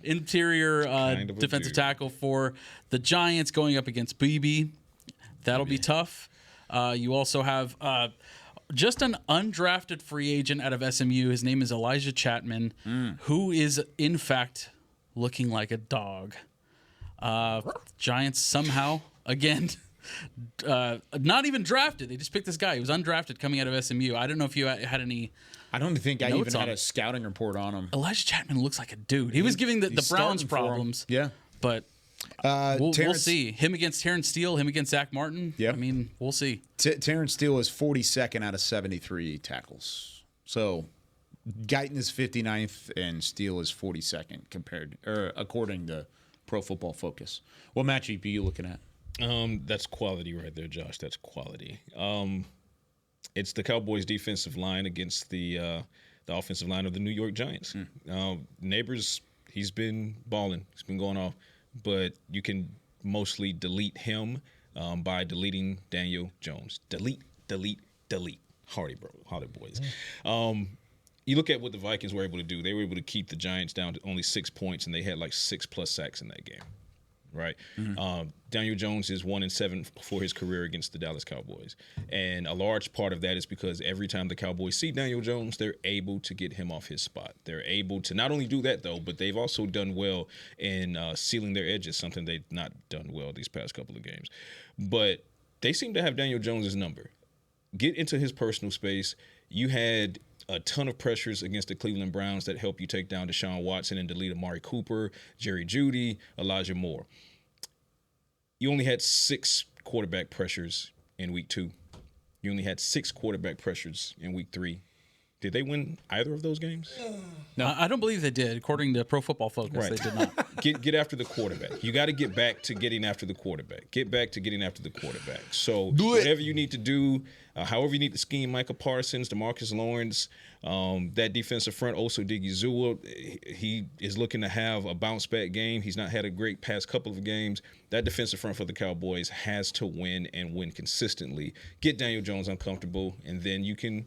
interior defensive tackle for the Giants going up against BB. That'll be tough. You also have just an undrafted free agent out of SMU. His name is Elijah Chapman, who is, in fact, looking like a dog. Giants somehow, again... not even drafted. They just picked this guy. He was undrafted coming out of SMU. I don't know if you had any. I don't think I even had a scouting report on him. Elijah Chapman looks like a dude. He was giving the Browns problems. Yeah, but we'll see him against Terrence Steele, him against Zach Martin. Yeah, I mean, we'll see. Terrence Steele is 42nd out of 73 tackles. So Guyton is 59th and Steele is 42nd according to Pro Football Focus. What matchup are you looking at? That's quality right there, Josh. That's quality. It's the Cowboys' defensive line against the offensive line of the New York Giants. Nabers, he's been balling. He's been going off. But you can mostly delete him by deleting Daniel Jones. Delete. Hardy boys. You look at what the Vikings were able to do. They were able to keep the Giants down to only 6 points, and they had like 6+ sacks in that game. Right. Daniel Jones is 1-7 for his career against the Dallas Cowboys. And a large part of that is because every time the Cowboys see Daniel Jones, they're able to get him off his spot. They're able to not only do that, though, but they've also done well in sealing their edges, something they've not done well these past couple of games. But they seem to have Daniel Jones's number. Get into his personal space. You had a ton of pressures against the Cleveland Browns that help you take down Deshaun Watson and delete Amari Cooper, Jerry Jeudy, Elijah Moore. You only had 6 quarterback pressures in week 2. You only had 6 quarterback pressures in week 3. Did they win either of those games? No, I don't believe they did. According to Pro Football Focus, They did not. Get after the quarterback. You got to get back to getting after the quarterback. So whatever you need to do, however you need to scheme Micah Parsons, DeMarcus Lawrence, that defensive front, also Diggy Zua, he is looking to have a bounce-back game. He's not had a great past couple of games. That defensive front for the Cowboys has to win and win consistently. Get Daniel Jones uncomfortable, and then you can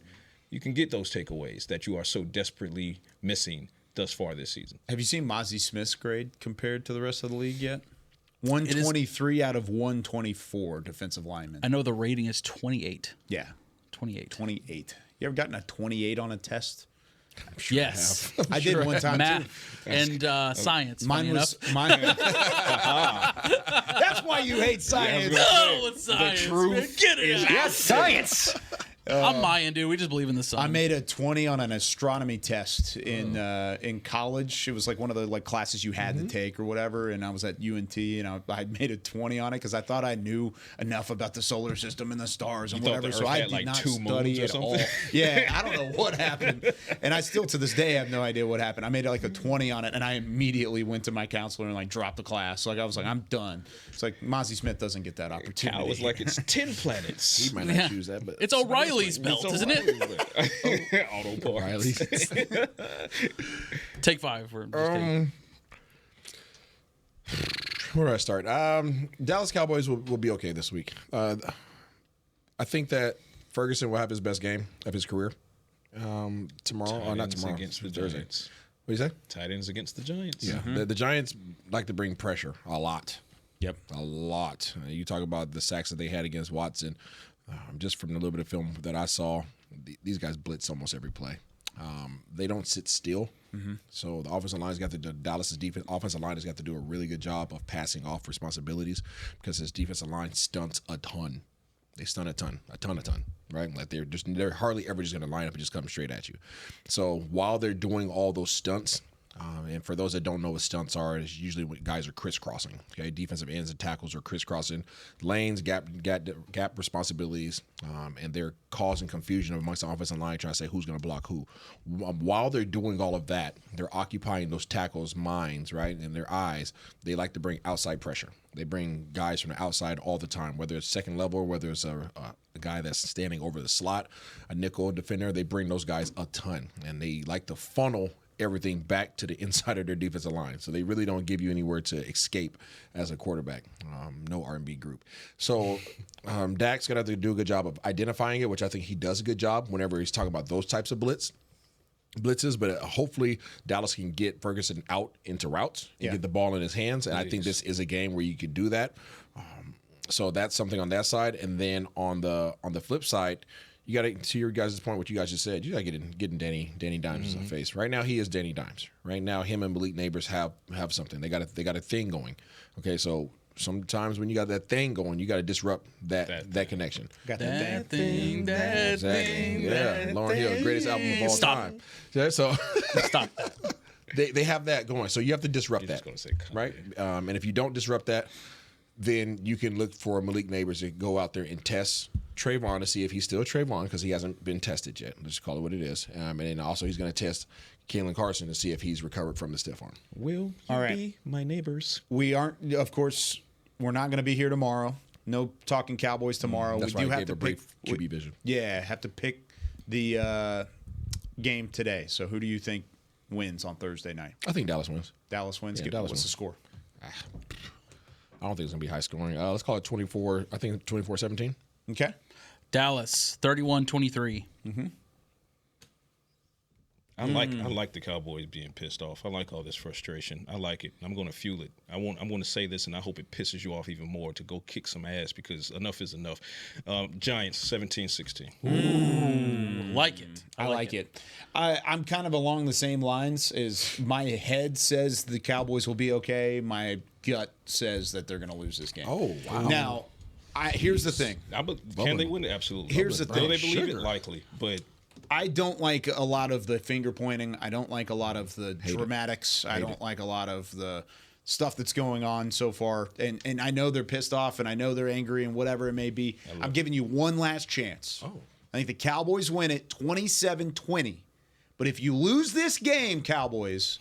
get those takeaways that you are so desperately missing thus far this season. Have you seen Mozzie Smith's grade compared to the rest of the league yet? 123 out of 124 defensive linemen. I know the rating is 28. Yeah. 28. You ever gotten a 28 on a test? I'm sure yes. I did one time Math too. And science. Mine was mine. That's why you hate science. Oh, it's science. The truth Get it is out. yes, science. I'm Mayan, dude. We just believe in the sun. I made a 20 on an astronomy test in college. It was like one of the classes you had to take or whatever. And I was at UNT, and I made a 20 on it because I thought I knew enough about the solar system and the stars and whatever. So I did not study at all. Yeah, I don't know what happened, and I still to this day have no idea what happened. I made like a 20 on it, and I immediately went to my counselor and dropped the class. I was like, I'm done. It's like Mozzie Smith doesn't get that opportunity. Cal was like, it's 10 planets. He might not choose that, but it's O'Reilly's belt, isn't it? Auto parts. O'Reilly's. Take 5. We're Where do I start? Dallas Cowboys will be okay this week. I think that Ferguson will have his best game of his career tomorrow. Not tomorrow. Against the Giants. What do you say? Tight ends against the Giants. Yeah. The Giants like to bring pressure a lot. Yep. A lot. You talk about the sacks that they had against Watson. Just from the little bit of film that I saw, these guys blitz almost every play. They don't sit still. So the offensive line's got to do, Dallas's offensive line has got to do a really good job of passing off responsibilities because his defensive line stunts a ton. They stun a ton, right? Like they're hardly ever just going to line up and just come straight at you. So while they're doing all those stunts, and for those that don't know what stunts are, it's usually when guys are crisscrossing. Okay, defensive ends and tackles are crisscrossing lanes, gap responsibilities, and they're causing confusion amongst the offensive line trying to say who's going to block who. While they're doing all of that, they're occupying those tackles' minds, right, and their eyes. They like to bring outside pressure. They bring guys from the outside all the time, whether it's second level or whether it's a guy that's standing over the slot, a nickel defender. They bring those guys a ton, and they like to funnel everything back to the inside of their defensive line. So they really don't give you anywhere to escape as a quarterback. No R&B group. So Dak's going to have to do a good job of identifying it, which I think he does a good job whenever he's talking about those types of blitzes, but hopefully Dallas can get Ferguson out into routes and get the ball in his hands. And I think this is a game where you can do that. So that's something on that side. And then on the flip side, you got to, to your guys' point, what you guys just said, you got to get Danny Dimes in the face. Right now, he is Danny Dimes. Right now, him and Malik Nabers have something. They got a thing going. Okay, so sometimes when you got that thing going, you got to disrupt that connection. Got that thing. Yeah, Lauryn Hill, greatest album of all time. Yeah, so stop. They have that going, so you have to disrupt that, gonna say right? And if you don't disrupt that, then you can look for Malik Nabers to go out there and test Trayvon to see if he's still Trayvon because he hasn't been tested yet. Let's call it what it is. And then also he's going to test Kalen Carson to see if he's recovered from the stiff arm. Will you be my neighbors? We aren't, of course, we're not going to be here tomorrow. No Talking Cowboys tomorrow. That's we why do I have gave to a pick QB vision. Yeah, have to pick the game today. So who do you think wins on Thursday night? I think Dallas wins. Dallas wins. Yeah, Dallas What's wins. the score? I don't think it's going to be high scoring. Let's call it 24. I think 24-17. Okay. Dallas 31-23. I like the Cowboys being pissed off. I like all this frustration. I like it. I'm going to fuel it. I'm going to say this, and I hope it pisses you off even more to go kick some ass because enough is enough. Giants 17-16. Ooh, like it. I like it. I'm kind of along the same lines as my head says the Cowboys will be okay. My gut says that they're going to lose this game. Oh, wow. Now, here's the thing. Can they win it? Absolutely. Here's the thing. Will they believe it? Likely, but I don't like a lot of the finger pointing. I don't like a lot of the dramatics. I don't like a lot of the stuff that's going on so far. And I know they're pissed off and I know they're angry and whatever it may be. I'm giving you one last chance. I think the Cowboys win it 27-20. But if you lose this game, Cowboys,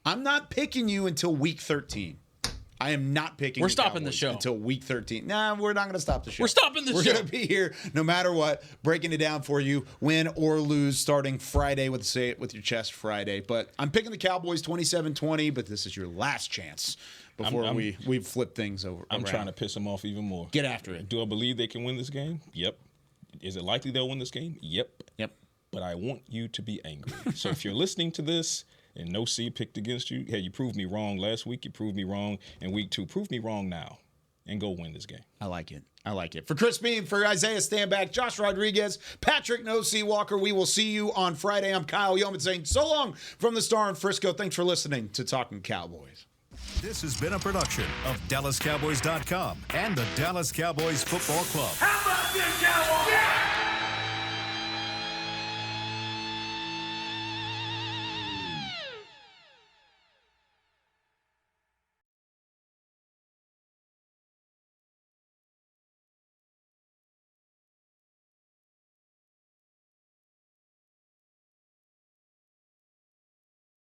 I'm not picking you until week 13. I am not picking. We're stopping the show until week 13. Nah, we're not going to stop the show. We're stopping the show. We're going to be here no matter what, breaking it down for you, win or lose, starting Friday with Say It With Your Chest Friday. But I'm picking the Cowboys 27-20, but this is your last chance before we flip things over. I'm trying to piss them off even more. Get after it. Do I believe they can win this game? Yep. Is it likely they'll win this game? Yep. But I want you to be angry. So if you're listening to this, and no seed picked against you, hey, you proved me wrong last week. You proved me wrong in week 2. Prove me wrong now and go win this game. I like it. I like it. For Chris Beam, for Isaiah Stanback, Josh Rodriguez, Patrik No C. Walker, we will see you on Friday. I'm Kyle Youmans saying so long from the Star in Frisco. Thanks for listening to Talkin' Cowboys. This has been a production of DallasCowboys.com and the Dallas Cowboys Football Club. How about this, Cowboys? Yeah!